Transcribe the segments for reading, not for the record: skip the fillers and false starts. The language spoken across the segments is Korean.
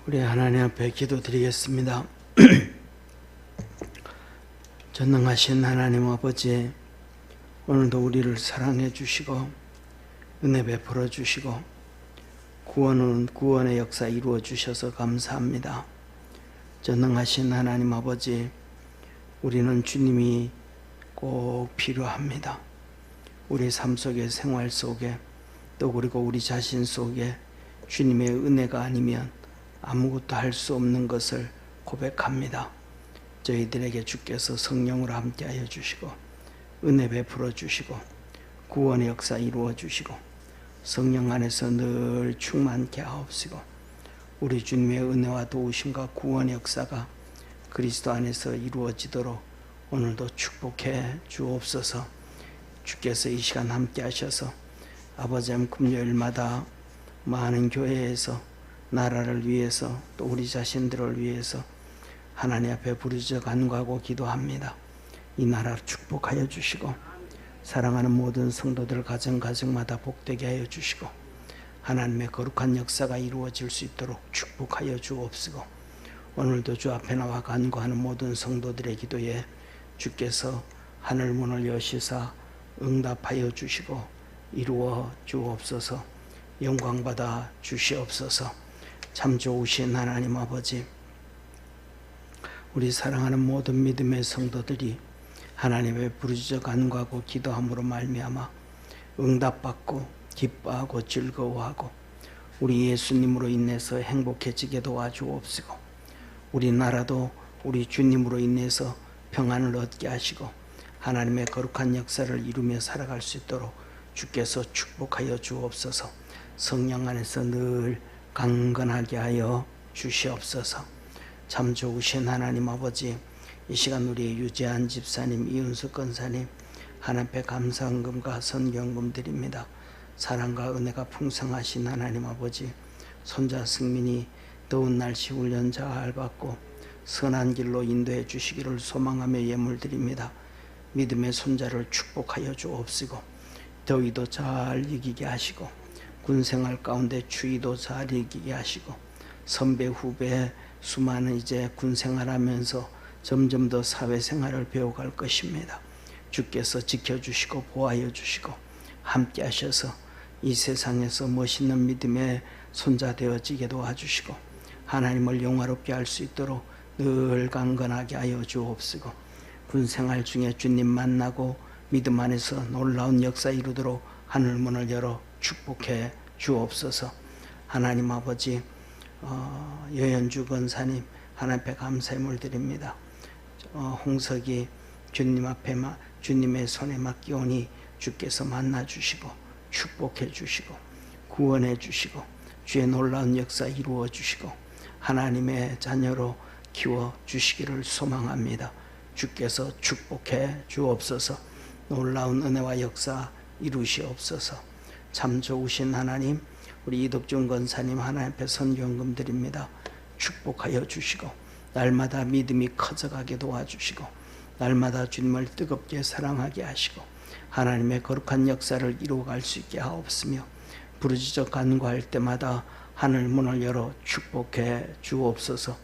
우리 하나님 앞에 기도드리겠습니다. 전능하신 하나님 아버지, 오늘도 우리를 사랑해 주시고 은혜 베풀어 주시고 구원의 역사 이루어 주셔서 감사합니다. 전능하신 하나님 아버지, 우리는 주님이 꼭 필요합니다. 우리 삶 속에, 생활 속에, 또 그리고 우리 자신 속에 주님의 은혜가 아니면 아무것도 할 수 없는 것을 고백합니다. 저희들에게 주께서 성령으로 함께하여 주시고 은혜 베풀어 주시고 구원의 역사 이루어 주시고 성령 안에서 늘 충만케 하옵시고 우리 주님의 은혜와 도우심과 구원의 역사가 그리스도 안에서 이루어지도록 오늘도 축복해 주옵소서. 주께서 이 시간 함께 하셔서 아버지 금요일마다 많은 교회에서 나라를 위해서 또 우리 자신들을 위해서 하나님 앞에 부르짖어 간구하고 기도합니다. 이 나라를 축복하여 주시고 사랑하는 모든 성도들 가정마다 복되게 하여 주시고 하나님의 거룩한 역사가 이루어질 수 있도록 축복하여 주옵시고 오늘도 주 앞에 나와 간구하는 모든 성도들의 기도에 주께서 하늘문을 여시사 응답하여 주시고 이루어 주옵소서. 영광받아 주시옵소서. 참 좋으신 하나님 아버지, 우리 사랑하는 모든 믿음의 성도들이 하나님의 부르짖어 간구하고 기도함으로 말미암아 응답받고 기뻐하고 즐거워하고 우리 예수님으로 인해서 행복해지게 도와주옵시고 우리나라도 우리 주님으로 인해서 평안을 얻게 하시고 하나님의 거룩한 역사를 이루며 살아갈 수 있도록 주께서 축복하여 주옵소서. 성령 안에서 늘 강건하게 하여 주시옵소서. 참 좋으신 하나님 아버지, 이 시간 우리 유재한 집사님, 이윤숙 권사님 하나님 앞에 감사헌금과 선경금 드립니다. 사랑과 은혜가 풍성하신 하나님 아버지, 손자 승민이 더운 날씨 훈련 잘 받고 선한 길로 인도해 주시기를 소망하며 예물 드립니다. 믿음의 손자를 축복하여 주옵시고 더위도 잘 이기게 하시고 군생활 가운데 추위도 잘 이기게 하시고 선배 후배 수많은 이제 군생활하면서 점점 더 사회생활을 배워갈 것입니다. 주께서 지켜주시고 보호하여 주시고 함께 하셔서 이 세상에서 멋있는 믿음의 손자 되어지게 도와주시고 하나님을 영화롭게 할 수 있도록 늘 강건하게 하여 주옵시고 군생활 중에 주님 만나고 믿음 안에서 놀라운 역사 이루도록 하늘문을 열어 축복해 주옵소서. 하나님 아버지, 여현주 권사님 하나님 앞에 감사의 드립니다. 홍석이 주님 앞에 주님의 손에 맡기오니 주께서 만나 주시고 축복해 주시고 구원해 주시고 주의 놀라운 역사 이루어 주시고 하나님의 자녀로 키워 주시기를 소망합니다. 주께서 축복해 주옵소서. 놀라운 은혜와 역사 이루시옵소서. 참 좋으신 하나님, 우리 이덕준 권사님 하나님 앞에 선경금 드립니다. 축복하여 주시고 날마다 믿음이 커져가게 도와주시고 날마다 주님을 뜨겁게 사랑하게 하시고 하나님의 거룩한 역사를 이루어갈 수 있게 하옵시며 부르짖어 간구할 때마다 하늘 문을 열어 축복해 주옵소서.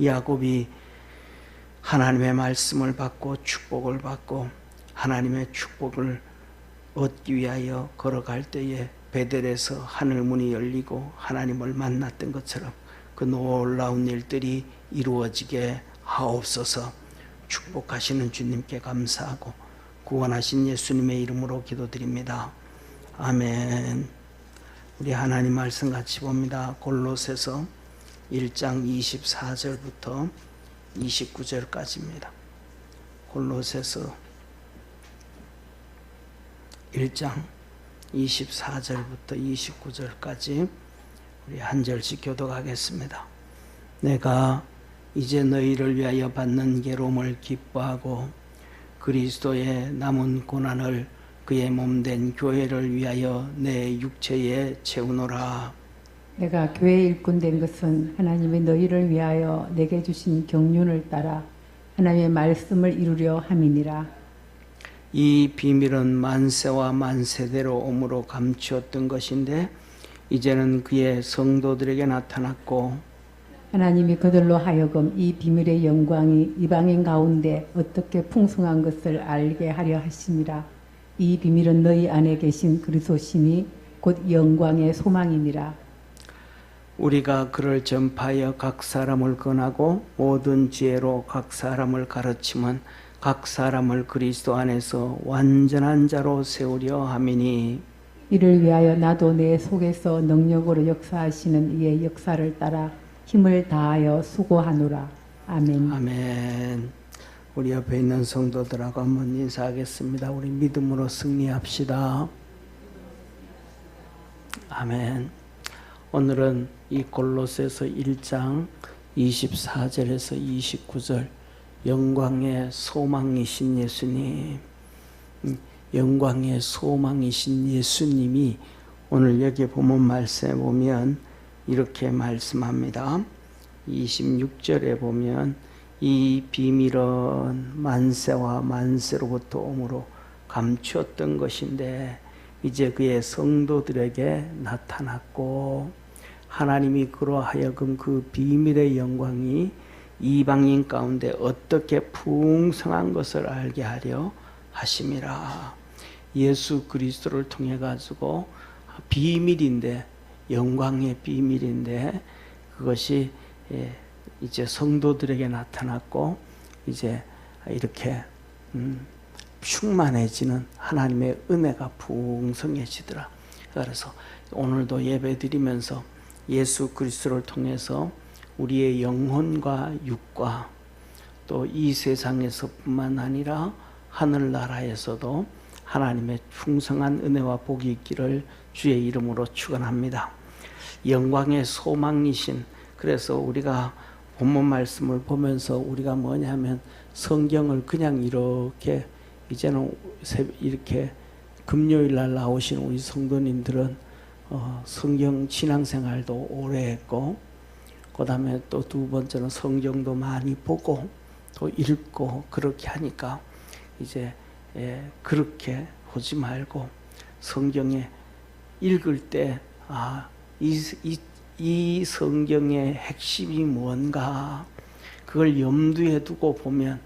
야곱이 하나님의 말씀을 받고 축복을 받고 하나님의 축복을 얻기 위하여 걸어갈 때에 베델에서 하늘 문이 열리고 하나님을 만났던 것처럼 그 놀라운 일들이 이루어지게 하옵소서. 축복하시는 주님께 감사하고 구원하신 예수님의 이름으로 기도드립니다. 아멘. 우리 하나님 말씀 같이 봅니다. 골로새서 1장 24절부터 29절까지입니다. 골로새서 1장 24절부터 29절까지 우리 한 절씩 교독하겠습니다. 내가 이제 너희를 위하여 받는 괴로움을 기뻐하고 그리스도의 남은 고난을 그의 몸된 교회를 위하여 내 육체에 채우노라. 내가 교회 일꾼 된 것은 하나님이 너희를 위하여 내게 주신 경륜을 따라 하나님의 말씀을 이루려 함이니라. 이 비밀은 만세와 만세대로 오므로 감추었던 것인데 이제는 그의 성도들에게 나타났고 하나님이 그들로 하여금 이 비밀의 영광이 이방인 가운데 어떻게 풍성한 것을 알게 하려 하심이라. 이 비밀은 너희 안에 계신 그리스도심이 곧 영광의 소망이니라. 우리가 그를 전파하여 각 사람을 권하고 모든 지혜로 각 사람을 가르치면 각 사람을 그리스도 안에서 완전한 자로 세우려 함이니 이를 위하여 나도 내 속에서 능력으로 역사하시는 이의 역사를 따라 힘을 다하여 수고하노라. 아멘. 아멘. 우리 옆에 있는 성도들하고 한번 인사하겠습니다. 우리 믿음으로 승리합시다. 아멘. 오늘은 이 골로새서 1장 24절에서 29절 영광의 소망이신 예수님, 영광의 소망이신 예수님이 오늘 여기 본문 말씀에 보면 이렇게 말씀합니다. 26절에 보면 이 비밀은 만세와 만세로부터 오므로 감추었던 것인데 이제 그의 성도들에게 나타났고 하나님이 그로 하여금 그 비밀의 영광이 이방인 가운데 어떻게 풍성한 것을 알게 하려 하심이라. 예수 그리스도를 통해 가지고 비밀인데, 영광의 비밀인데 그것이 이제 성도들에게 나타났고 이제 이렇게 충만해지는 하나님의 은혜가 풍성해지더라. 그래서 오늘도 예배 드리면서 예수 그리스도를 통해서 우리의 영혼과 육과 또 이 세상에서뿐만 아니라 하늘나라에서도 하나님의 풍성한 은혜와 복이 있기를 주의 이름으로 축원합니다. 영광의 소망이신, 그래서 우리가 본문 말씀을 보면서 우리가 뭐냐면 성경을 그냥 이렇게 이제는 이렇게 금요일 날 나오신 우리 성도님들은 성경 신앙생활도 오래 했고 그 다음에 또 두 번째는 성경도 많이 보고 또 읽고 그렇게 하니까 이제 그렇게 하지 말고 성경에 읽을 때 이 성경의 핵심이 뭔가 그걸 염두에 두고 보면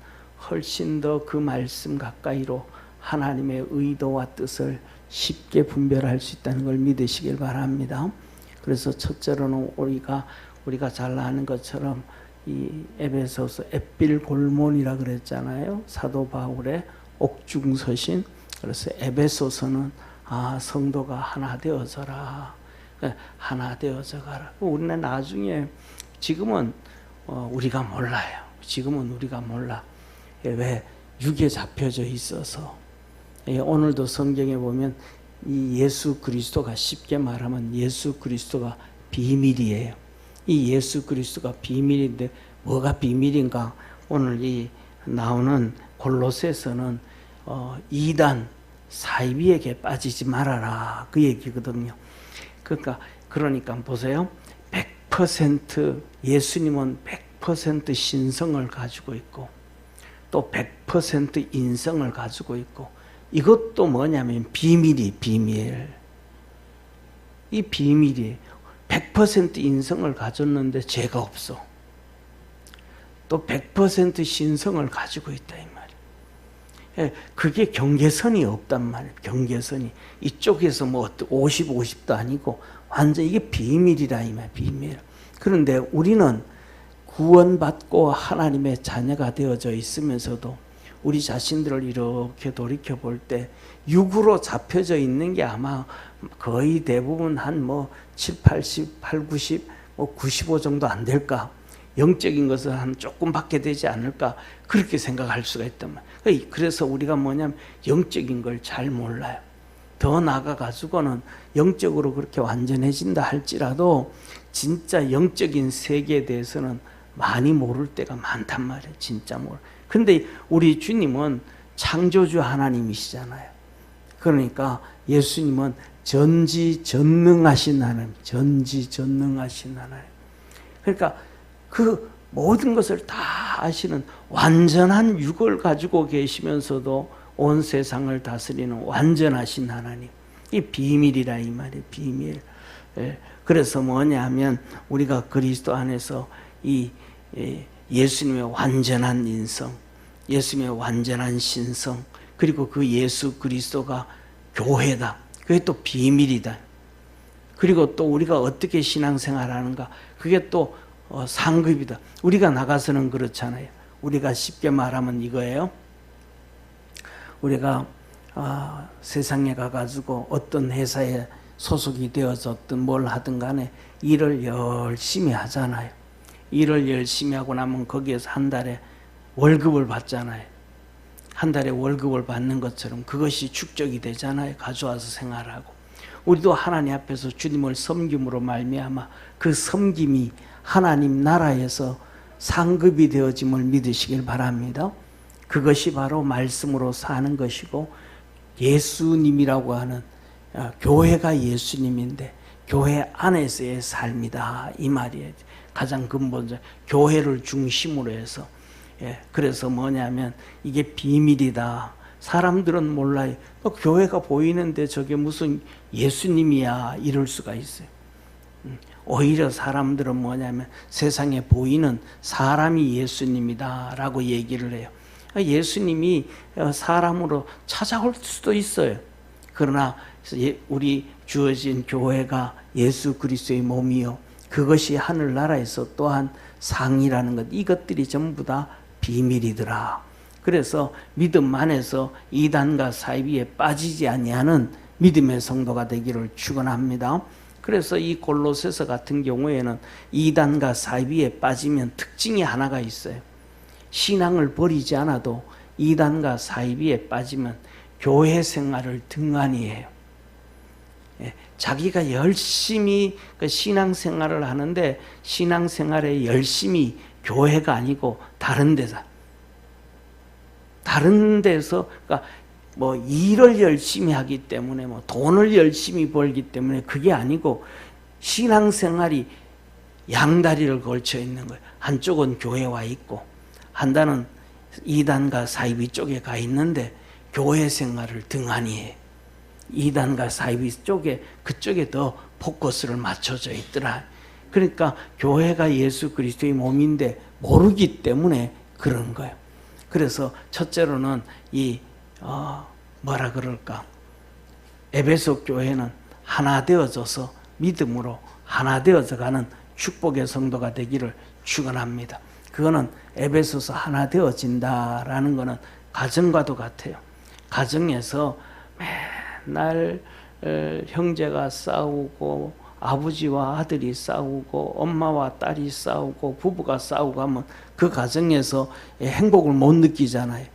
훨씬 더 그 말씀 가까이로 하나님의 의도와 뜻을 쉽게 분별할 수 있다는 걸 믿으시길 바랍니다. 그래서 첫째로는 우리가 잘 아는 것처럼 이 에베소서 햇빌골몬이라 그랬잖아요. 사도 바울의 옥중서신. 그래서 에베소서는 성도가 하나 되어져라. 하나 되어져 가라. 우리는 나중에 지금은 우리가 몰라요. 지금은 우리가 몰라. 왜? 육에 잡혀져 있어서. 오늘도 성경에 보면 이 예수 그리스도가, 쉽게 말하면 예수 그리스도가 비밀이에요. 이 예수 그리스도가 비밀인데 뭐가 비밀인가? 오늘 이 나오는 골로새서는 이단 사이비에게 빠지지 말아라 그 얘기거든요. 그러니까 보세요. 100% 예수님은 100% 신성을 가지고 있고 또 100% 인성을 가지고 있고 이것도 뭐냐면 비밀이 비밀. 이 비밀이 100% 인성을 가졌는데 죄가 없어. 또 100% 신성을 가지고 있다 이 말이에요. 그게 경계선이 없단 말이에요. 경계선이 이쪽에서 뭐 50, 50도 아니고 완전 이게 비밀이라 이 말이에요. 비밀. 그런데 우리는 구원받고 하나님의 자녀가 되어져 있으면서도 우리 자신들을 이렇게 돌이켜 볼 때 육으로 잡혀져 있는 게 아마 거의 대부분 한 7, 80, 8, 90, 95 정도 안 될까? 영적인 것은 한 조금밖에 되지 않을까? 그렇게 생각할 수가 있단 말이에요. 그래서 우리가 뭐냐면 영적인 걸 잘 몰라요. 더 나아가가지고는 영적으로 그렇게 완전해진다 할지라도 진짜 영적인 세계에 대해서는 많이 모를 때가 많단 말이에요. 진짜 모르. 근데 우리 주님은 창조주 하나님이시잖아요. 그러니까 예수님은 전지전능하신 하나님, 전지전능하신 하나님. 그러니까 그 모든 것을 다 아시는 완전한 육을 가지고 계시면서도 온 세상을 다스리는 완전하신 하나님. 이 비밀이라 이 말이에요. 비밀. 그래서 뭐냐면 우리가 그리스도 안에서 이 예수님의 완전한 인성, 예수님의 완전한 신성, 그리고 그 예수 그리스도가 교회다. 그게 또 비밀이다. 그리고 또 우리가 어떻게 신앙생활하는가, 그게 또 상급이다. 우리가 나가서는 그렇잖아요. 우리가 쉽게 말하면 이거예요. 우리가 세상에 가가지고 어떤 회사에 소속이 되어졌든 뭘 하든 간에 일을 열심히 하잖아요. 일을 열심히 하고 나면 거기에서 한 달에 월급을 받잖아요. 한 달에 월급을 받는 것처럼 그것이 축적이 되잖아요. 가져와서 생활하고. 우리도 하나님 앞에서 주님을 섬김으로 말미암아 그 섬김이 하나님 나라에서 상급이 되어짐을 믿으시길 바랍니다. 그것이 바로 말씀으로 사는 것이고, 예수님이라고 하는 교회가 예수님인데 교회 안에서의 삶이다, 이 말이에요. 가장 근본적 교회를 중심으로 해서. 그래서 뭐냐면 이게 비밀이다. 사람들은 몰라요. 교회가 보이는데 저게 무슨 예수님이야, 이럴 수가 있어요. 오히려 사람들은 뭐냐면 세상에 보이는 사람이 예수님이다 라고 얘기를 해요. 예수님이 사람으로 찾아올 수도 있어요. 그러나 우리 주어진 교회가 예수 그리스도의 몸이요, 그것이 하늘나라에서 또한 상이라는 것, 이것들이 전부 다 비밀이더라. 그래서 믿음 안에서 이단과 사이비에 빠지지 아니하는 믿음의 성도가 되기를 축원합니다. 그래서 이 골로새서 같은 경우에는 이단과 사이비에 빠지면 특징이 하나가 있어요. 신앙을 버리지 않아도 이단과 사이비에 빠지면 교회 생활을 등한히 해요. 자기가 열심히 그 신앙생활을 하는데 신앙생활에 열심히 교회가 아니고 다른 데서 그러니까 뭐 일을 열심히 하기 때문에 뭐 돈을 열심히 벌기 때문에 그게 아니고 신앙생활이 양다리를 걸쳐 있는 거예요. 한쪽은 교회에 와 있고 한다는 이단과 사이비 쪽에 가 있는데 교회 생활을 등한히 해. 이단과 사이비 쪽에, 그쪽에 더 포커스를 맞춰져 있더라. 그러니까 교회가 예수 그리스도의 몸인데 모르기 때문에 그런 거예요. 그래서 첫째로는 뭐라 그럴까, 에베소 교회는 하나 되어져서 믿음으로 하나 되어져 가는 축복의 성도가 되기를 축원합니다. 그거는 에베소서 하나 되어진다라는 것은 가정과도 같아요. 가정에서 맨날 형제가 싸우고 아버지와 아들이 싸우고 엄마와 딸이 싸우고 부부가 싸우고 하면 그 가정에서 행복을 못 느끼잖아요.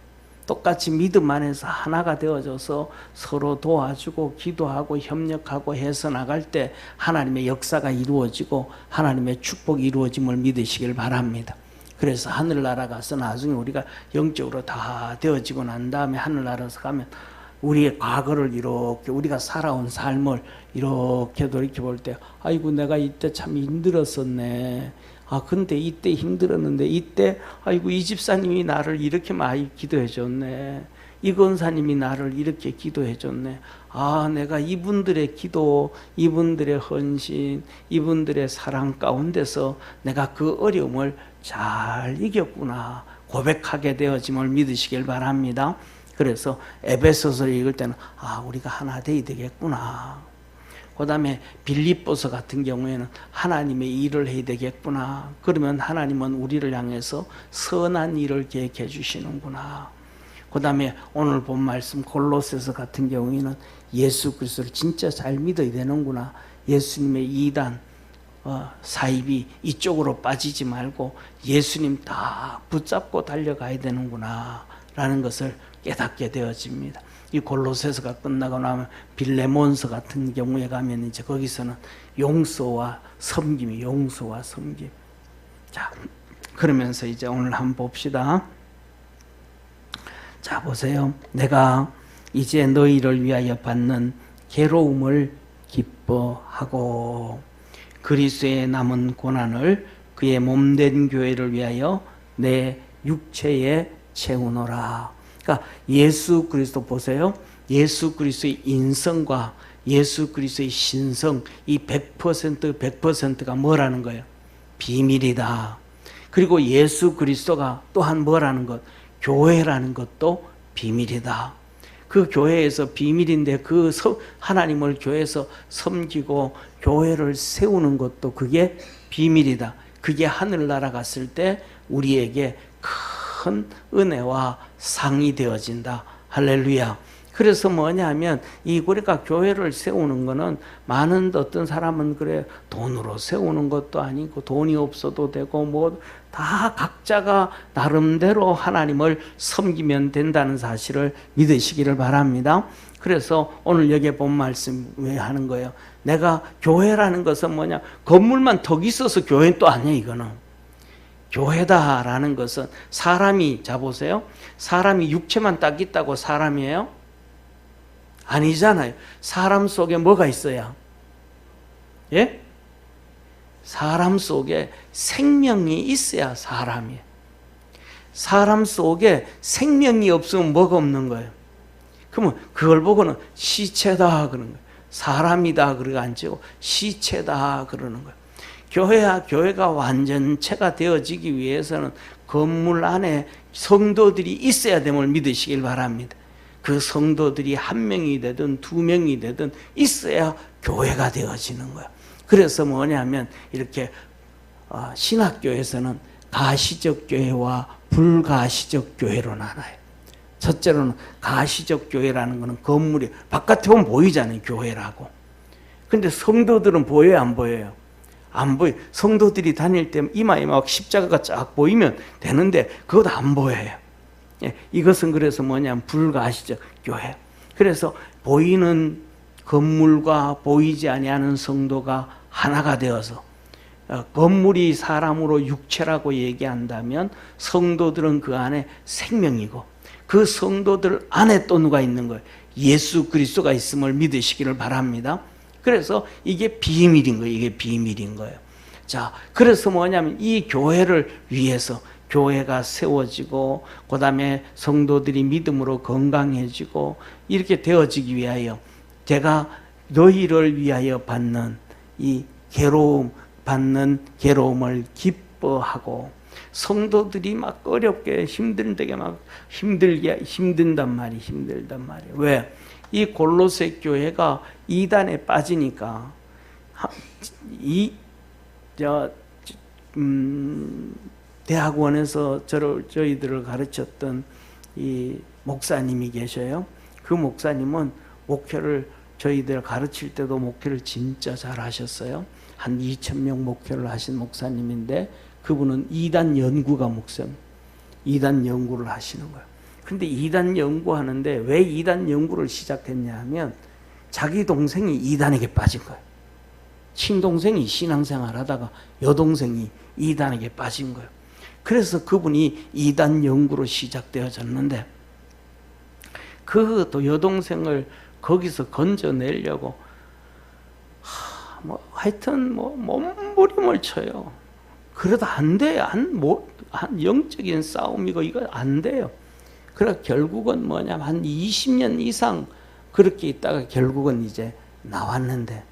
똑같이 믿음 안에서 하나가 되어져서 서로 도와주고 기도하고 협력하고 해서 나갈 때 하나님의 역사가 이루어지고 하나님의 축복이 이루어짐을 믿으시길 바랍니다. 그래서 하늘나라 가서 나중에 우리가 영적으로 다 되어지고 난 다음에 하늘나라에서 가면 우리의 과거를 이렇게 우리가 살아온 삶을 이렇게 돌이켜볼 때, 아이고 내가 이때 참 힘들었었네. 근데 이때 힘들었는데 이때 아이고 이 집사님이 나를 이렇게 많이 기도해 줬네. 이 권사님이 나를 이렇게 기도해 줬네. 내가 이분들의 기도, 이분들의 헌신, 이분들의 사랑 가운데서 내가 그 어려움을 잘 이겼구나 고백하게 되어짐을 믿으시길 바랍니다. 그래서 에베소서를 읽을 때는 우리가 하나 되어야 되겠구나. 그 다음에 빌립보서 같은 경우에는 하나님의 일을 해야 되겠구나. 그러면 하나님은 우리를 향해서 선한 일을 계획해 주시는구나. 그 다음에 오늘 본 말씀 골로새서 같은 경우에는 예수 그리스도를 진짜 잘 믿어야 되는구나. 예수님의 이단 사이비 이쪽으로 빠지지 말고 예수님 다 붙잡고 달려가야 되는구나 라는 것을 깨닫게 되어집니다. 이 골로새서가 끝나고 나면 빌레몬서 같은 경우에 가면 이제 거기서는 용서와 섬김이, 용서와 섬김. 자, 그러면서 이제 오늘 한번 봅시다. 자, 보세요. 내가 이제 너희를 위하여 받는 괴로움을 기뻐하고 그리스도의 남은 고난을 그의 몸된 교회를 위하여 내 육체에 채우노라. 그러니까 예수 그리스도 보세요. 예수 그리스도의 인성과 예수 그리스도의 신성, 이 100%가 뭐라는 거예요? 비밀이다. 그리고 예수 그리스도가 또한 뭐라는 것? 교회라는 것도 비밀이다. 그 교회에서 비밀인데 그 하나님을 교회에서 섬기고 교회를 세우는 것도 그게 비밀이다. 그게 하늘나라 갔을 때 우리에게 큰 은혜와 상이 되어진다. 할렐루야. 그래서 뭐냐 하면 우리가 교회를 세우는 거는 많은 어떤 사람은 그래 돈으로 세우는 것도 아니고 돈이 없어도 되고 뭐 다 각자가 나름대로 하나님을 섬기면 된다는 사실을 믿으시기를 바랍니다. 그래서 오늘 여기에 본 말씀 왜 하는 거예요? 내가 교회라는 것은 뭐냐? 건물만 덕 있어서 교회는 또 아니야 이거는. 교회다라는 것은 사람이, 자 보세요. 사람이 육체만 딱 있다고 사람이에요? 아니잖아요. 사람 속에 뭐가 있어야? 예? 사람 속에 생명이 있어야 사람이에요. 사람 속에 생명이 없으면 뭐가 없는 거예요? 그러면 그걸 보고는 시체다 그러는 거예요. 사람이다 그러고 안 치고 시체다 그러는 거예요. 교회가 완전체가 되어지기 위해서는 건물 안에 성도들이 있어야 됨을 믿으시길 바랍니다. 그 성도들이 한 명이 되든 두 명이 되든 있어야 교회가 되어지는 거야. 그래서 뭐냐면 이렇게 신학교에서는 가시적 교회와 불가시적 교회로 나눠요. 첫째로는 가시적 교회라는 것은 건물이 바깥에 보면 보이잖아요. 교회라고. 근데 성도들은 보여요? 안 보여요? 안 보여요. 성도들이 다닐 때 이마에 막 십자가가 쫙 보이면 되는데 그것도 안 보여요. 이것은 그래서 뭐냐면 불가시적 교회. 그래서 보이는 건물과 보이지 아니하는 성도가 하나가 되어서 건물이 사람으로 육체라고 얘기한다면 성도들은 그 안에 생명이고 그 성도들 안에 또 누가 있는 거예요? 예수 그리스도가 있음을 믿으시기를 바랍니다. 그래서 이게 비밀인 거예요. 이게 비밀인 거예요. 자, 그래서 뭐냐면 이 교회를 위해서 교회가 세워지고 그 다음에 성도들이 믿음으로 건강해지고 이렇게 되어지기 위하여 제가 너희를 위하여 받는 이 받는 괴로움을 기뻐하고 성도들이 막 어렵게 힘들게 막 힘든단 말이에요. 왜? 이 골로새 교회가 이단에 빠지니까 대학원에서 저희들을 가르쳤던 이 목사님이 계셔요. 그 목사님은 목회를 저희들 가르칠 때도 목회를 진짜 잘 하셨어요. 한 2,000명 목회를 하신 목사님인데 그분은 이단 연구가 목사님. 이단 연구를 하시는 거예요. 근데 이단 연구하는데 왜 이단 연구를 시작했냐 하면 자기 동생이 이단에게 빠진 거예요. 친동생이 신앙생활 하다가 여동생이 이단에게 빠진 거예요. 그래서 그분이 이단 연구로 시작되어졌는데 그 또 여동생을 거기서 건져내려고 하여튼 몸부림을 쳐요. 그러다 안 돼요. 한 영적인 싸움이고 이거 안 돼요. 그래서 결국은 뭐냐면 한 20년 이상 그렇게 있다가 결국은 이제 나왔는데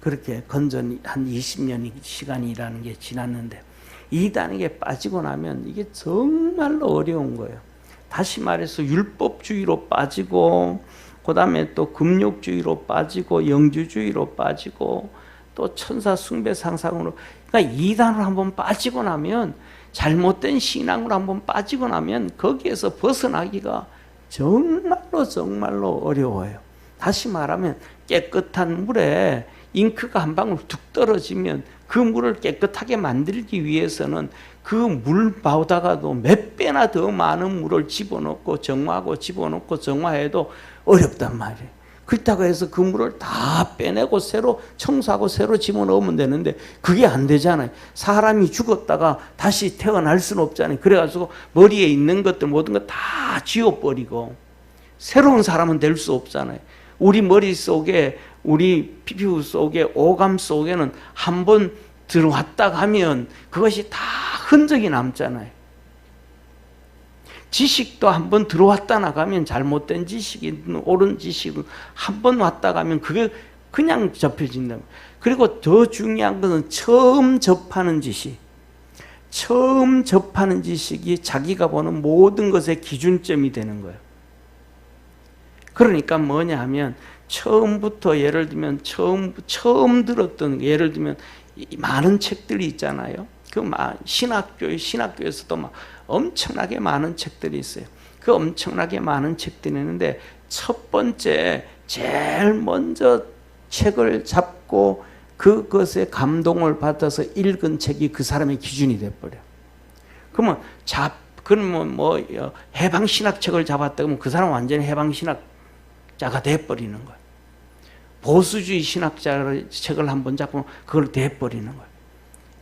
그렇게 건전 한 20년 시간이라는 게 지났는데 이단에게 빠지고 나면 이게 정말로 어려운 거예요. 다시 말해서 율법주의로 빠지고 그 다음에 또 금욕주의로 빠지고 영주주의로 빠지고 또 천사 숭배 상상으로 그러니까 이단으로 한번 빠지고 나면 잘못된 신앙으로 한번 빠지고 나면 거기에서 벗어나기가 정말로 어려워요. 다시 말하면 깨끗한 물에 잉크가 한 방울 툭 떨어지면 그 물을 깨끗하게 만들기 위해서는 그 물보다가도 몇 배나 더 많은 물을 집어넣고 정화해도 어렵단 말이에요. 그렇다고 해서 그 물을 다 빼내고 새로 청소하고 새로 집어넣으면 되는데 그게 안 되잖아요. 사람이 죽었다가 다시 태어날 수는 없잖아요. 그래가지고 머리에 있는 것들 모든 거 다 지워버리고 새로운 사람은 될 수 없잖아요. 우리 머릿속에 우리 피부 속에 오감 속에는 한번 들어왔다 하면 그것이 다 흔적이 남잖아요. 지식도 한번 들어왔다 나가면 잘못된 지식이든 옳은 지식은 한번 왔다 가면 그게 그냥 접혀진다. 그리고 더 중요한 것은 처음 접하는 지식. 처음 접하는 지식이 자기가 보는 모든 것의 기준점이 되는 거예요. 그러니까 뭐냐 하면 처음부터 예를 들면 처음 들었던 예를 들면 많은 책들이 있잖아요. 그 신학교에서도 막 엄청나게 많은 책들이 있어요. 그 엄청나게 많은 책들이 있는데 첫 번째 제일 먼저 책을 잡고 그것에 감동을 받아서 읽은 책이 그 사람의 기준이 돼버려. 그러면 뭐 해방신학 책을 잡았다 그러면 그 사람 완전히 해방신학자가 돼버리는 거야. 보수주의 신학자 책을 한번 잡으면 그걸 돼버리는 거야.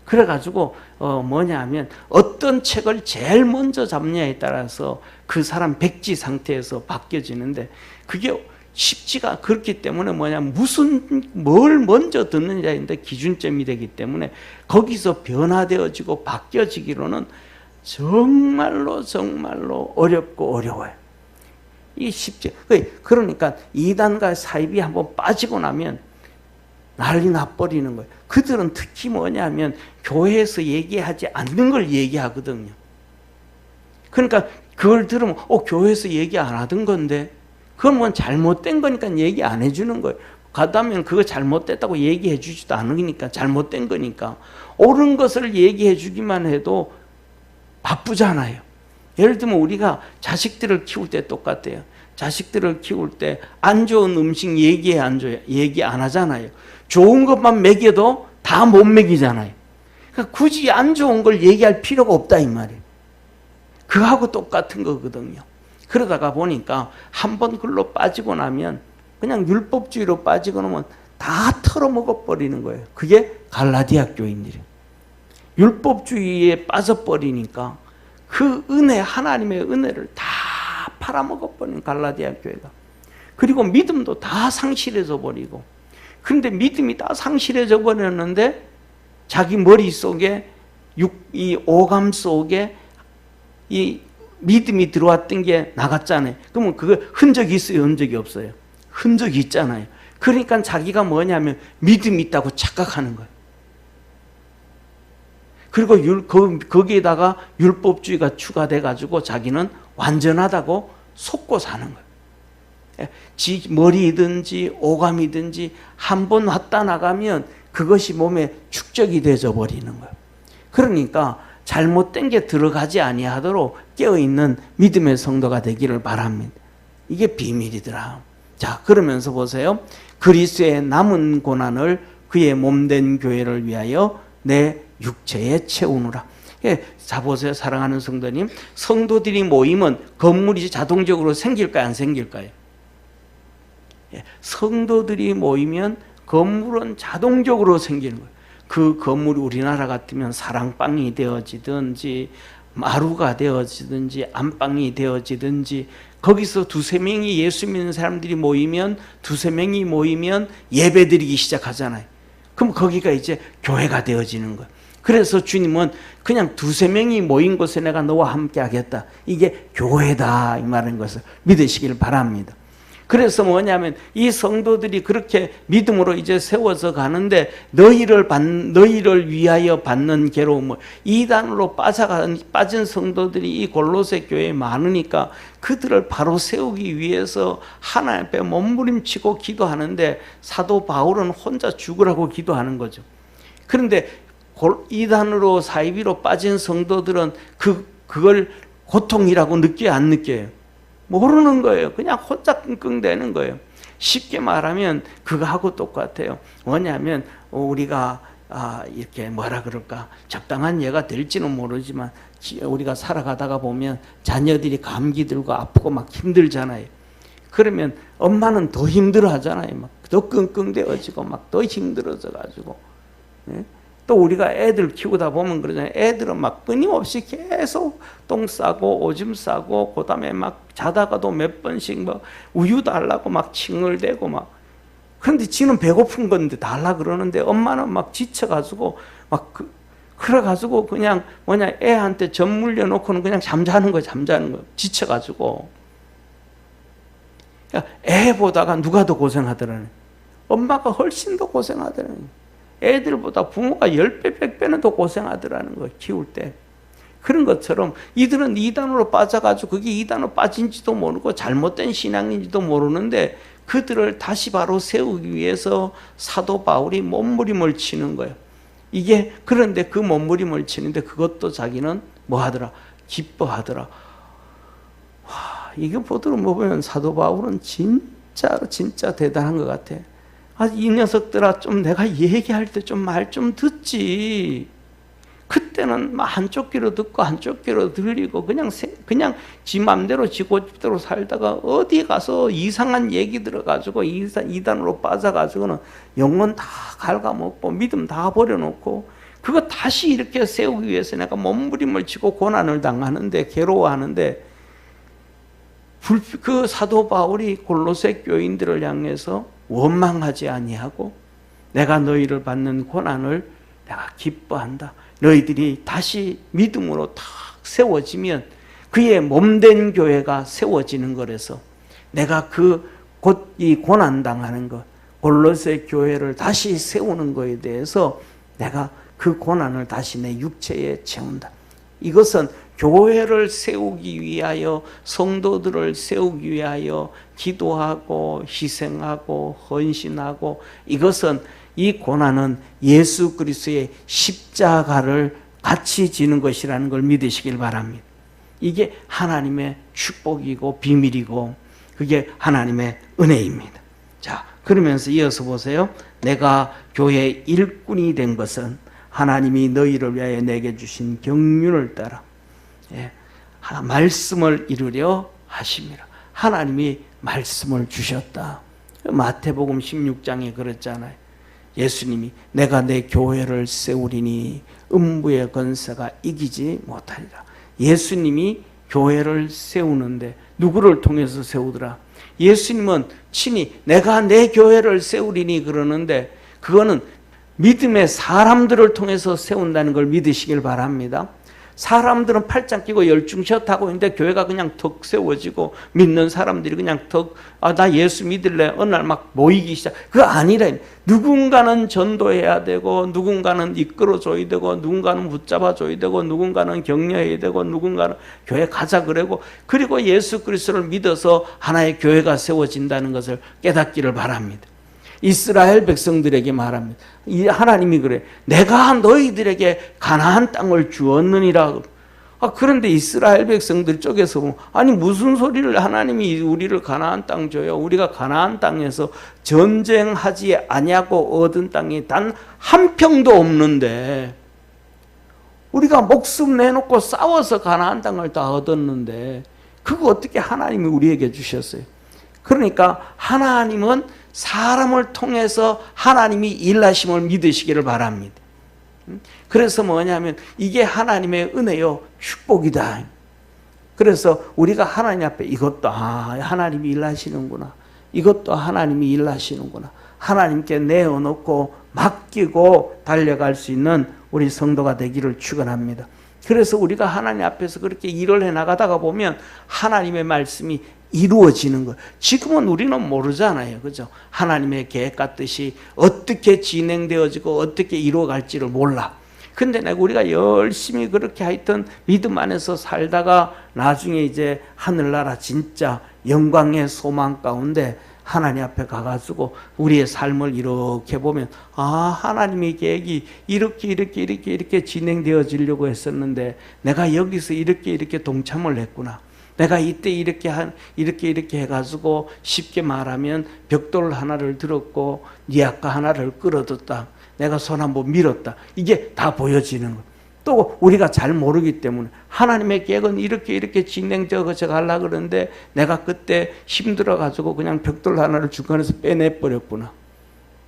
그래가지고 뭐냐 하면 어떤 책을 제일 먼저 잡냐에 따라서 그 사람 백지 상태에서 바뀌어지는데 그게 쉽지가 그렇기 때문에 뭘 먼저 듣느냐인데 기준점이 되기 때문에 거기서 변화되어지고 바뀌어지기로는 정말로 어렵고 어려워요. 이게 쉽지. 그러니까 이단과 사입이 한번 빠지고 나면 난리 나버리는 거예요. 그들은 특히 뭐냐면 교회에서 얘기하지 않는 걸 얘기하거든요. 그러니까 그걸 들으면 교회에서 얘기 안 하던 건데 그건 뭐 잘못된 거니까 얘기 안 해주는 거예요. 가다면 그거 잘못됐다고 얘기해 주지도 않으니까 잘못된 거니까 옳은 것을 얘기해 주기만 해도 바쁘잖아요. 예를 들면 우리가 자식들을 키울 때 똑같아요. 자식들을 키울 때 안 좋은 음식 얘기 안 하잖아요. 좋은 것만 먹여도 다 못 먹이잖아요. 그러니까 굳이 안 좋은 걸 얘기할 필요가 없다 이 말이에요. 그거하고 똑같은 거거든요. 그러다가 보니까 한번 글로 빠지고 나면 그냥 율법주의로 빠지고 나면 다 털어먹어버리는 거예요. 그게 갈라디아 교인들이에요. 율법주의에 빠져버리니까 그 하나님의 은혜를 다 팔아먹어버리는 갈라디아 교회가. 그리고 믿음도 다 상실해져 버리고. 그런데 믿음이 다 상실해져 버렸는데 자기 머릿속에 이 오감 속에 이 믿음이 들어왔던 게 나갔잖아요. 그러면 그거 흔적이 있어요? 흔적이 없어요? 흔적이 있잖아요. 그러니까 자기가 뭐냐면 믿음이 있다고 착각하는 거예요. 그리고 거기에다가 율법주의가 추가돼가지고 자기는 완전하다고 속고 사는 거예요. 머리든지 오감이든지 한번 왔다 나가면 그것이 몸에 축적이 되어 버리는 거예요. 그러니까 잘못된 게 들어가지 아니하도록 깨어있는 믿음의 성도가 되기를 바랍니다. 이게 비밀이더라. 자, 그러면서 보세요. 그리스도의 남은 고난을 그의 몸된 교회를 위하여 내 육체에 채우느라. 자, 보세요. 사랑하는 성도님. 성도들이 모이면 건물이 자동적으로 생길까요? 안 생길까요? 성도들이 모이면 건물은 자동적으로 생기는 거예요. 그 건물이 우리나라 같으면 사랑방이 되어지든지 마루가 되어지든지 안방이 되어지든지 거기서 두세 명이 예수 믿는 사람들이 모이면 두세 명이 모이면 예배드리기 시작하잖아요. 그럼 거기가 이제 교회가 되어지는 거예요. 그래서 주님은 그냥 두세 명이 모인 곳에 내가 너와 함께 하겠다. 이게 교회다 이 말인 것을 믿으시길 바랍니다. 그래서 뭐냐면 이 성도들이 그렇게 믿음으로 이제 세워서 가는데 너희를 위하여 받는 괴로움을 이단으로 빠진 성도들이 이 골로새 교회에 많으니까 그들을 바로 세우기 위해서 하나님 앞에 몸부림치고 기도하는데 사도 바울은 혼자 죽으라고 기도하는 거죠. 그런데 이단으로 사이비로 빠진 성도들은 그걸 고통이라고 느껴요, 안 느껴요? 모르는 거예요. 그냥 혼자 끙끙대는 거예요. 쉽게 말하면 그거하고 똑같아요. 뭐냐면 우리가 이렇게 뭐라 그럴까 적당한 예가 될지는 모르지만 우리가 살아가다가 보면 자녀들이 감기 들고 아프고 막 힘들잖아요. 그러면 엄마는 더 힘들어 하잖아요. 막 더 끙끙대어지고 막 더 힘들어져 가지고. 또 우리가 애들 키우다 보면 그러잖아요. 애들은 막 끊임없이 계속 똥 싸고 오줌 싸고 그다음에 막 자다가도 몇 번씩 막 우유 달라고 막 칭얼대고 막. 그런데 지는 배고픈 건데 달라 그러는데 엄마는 막 지쳐가지고 막 그래가지고 그냥 애한테 젖 물려놓고는 그냥 잠자는 거예요. 지쳐가지고. 애 보다가 누가 더 고생하더라는. 엄마가 훨씬 더 고생하더라는. 애들보다 부모가 10배, 100배는 더 고생하더라는 거예요. 키울 때. 그런 것처럼 이들은 이단으로 빠져가지고 그게 이단으로 빠진지도 모르고 잘못된 신앙인지도 모르는데 그들을 다시 바로 세우기 위해서 사도 바울이 몸부림을 치는 거예요. 이게 그런데 그 몸부림을 치는데 그것도 자기는 뭐 하더라? 기뻐하더라. 와, 이거 보면 사도 바울은 진짜 대단한 것 같아. 아, 이 녀석들아, 좀 내가 얘기할 때 좀 말 좀 듣지. 그때는 막 한쪽 귀로 듣고 한쪽 귀로 들리고 그냥 지 맘대로 지 고집대로 살다가 어디 가서 이상한 얘기 들어가지고 이단으로 빠져가지고는 영혼 다 갉아먹고 믿음 다 버려놓고 그거 다시 이렇게 세우기 위해서 내가 몸부림을 치고 고난을 당하는데 괴로워하는데 그 사도 바울이 골로새 교인들을 향해서 원망하지 아니하고 내가 너희를 받는 고난을 내가 기뻐한다. 너희들이 다시 믿음으로 탁 세워지면 그의 몸된 교회가 세워지는 거라서 내가 곧 이 고난당하는 것, 골로새 교회를 다시 세우는 것에 대해서 내가 그 고난을 다시 내 육체에 채운다. 이것은 교회를 세우기 위하여 성도들을 세우기 위하여 기도하고 희생하고 헌신하고 이것은 이 고난은 예수 그리스도의 십자가를 같이 지는 것이라는 걸 믿으시길 바랍니다. 이게 하나님의 축복이고 비밀이고 그게 하나님의 은혜입니다. 자, 그러면서 이어서 보세요. 내가 교회의 일꾼이 된 것은 하나님이 너희를 위하여 내게 주신 경륜을 따라 말씀을 이루려 하심이라. 하나님이 말씀을 주셨다. 마태복음 16장에 그랬잖아요. 예수님이 내가 내 교회를 세우리니 음부의 권세가 이기지 못하리라. 예수님이 교회를 세우는데 누구를 통해서 세우더라? 예수님은 친히 내가 내 교회를 세우리니 그러는데 그거는 믿음의 사람들을 통해서 세운다는 걸 믿으시길 바랍니다. 사람들은 팔짱 끼고 열중샷 하고 있는데 교회가 그냥 턱 세워지고 믿는 사람들이 그냥 나 예수 믿을래 어느 날 막 모이기 시작. 그거 아니라 누군가는 전도해야 되고 누군가는 이끌어줘야 되고 누군가는 붙잡아줘야 되고 누군가는 격려해야 되고 누군가는 교회 가자 그리고 예수 그리스도를 믿어서 하나의 교회가 세워진다는 것을 깨닫기를 바랍니다. 이스라엘 백성들에게 말합니다. 하나님이 그래. 내가 너희들에게 가나안 땅을 주었느니라. 그런데 이스라엘 백성들 쪽에서 보면 아니 무슨 소리를 하나님이 우리를 가나안 땅 줘요. 우리가 가나안 땅에서 전쟁하지 아니하고 얻은 땅이 단 한 평도 없는데 우리가 목숨 내놓고 싸워서 가나안 땅을 다 얻었는데 그거 어떻게 하나님이 우리에게 주셨어요? 그러니까 하나님은 사람을 통해서 하나님이 일하심을 믿으시기를 바랍니다. 그래서 뭐냐면 이게 하나님의 은혜요 축복이다. 그래서 우리가 하나님 앞에 이것도 하나님이 일하시는구나. 이것도 하나님이 일하시는구나. 하나님께 내어놓고 맡기고 달려갈 수 있는 우리 성도가 되기를 축원합니다. 그래서 우리가 하나님 앞에서 그렇게 일을 해나가다가 보면 하나님의 말씀이 이루어지는 것. 지금은 우리는 모르잖아요. 그죠? 하나님의 계획 같듯이 어떻게 진행되어지고 어떻게 이루어갈지를 몰라. 근데 우리가 열심히 그렇게 하여튼 믿음 안에서 살다가 나중에 이제 하늘나라 진짜 영광의 소망 가운데 하나님 앞에 가가지고 우리의 삶을 이렇게 보면 하나님의 계획이 이렇게 진행되어지려고 했었는데 내가 여기서 이렇게 동참을 했구나. 내가 이때 이렇게 해가지고 쉽게 말하면 벽돌 하나를 들었고 니아까 하나를 끌어뒀다. 내가 손 한번 밀었다. 이게 다 보여지는 거. 또 우리가 잘 모르기 때문에 하나님의 계획은 이렇게 진행되어 가려고 그러는데 내가 그때 힘들어가지고 그냥 벽돌 하나를 중간에서 빼내버렸구나.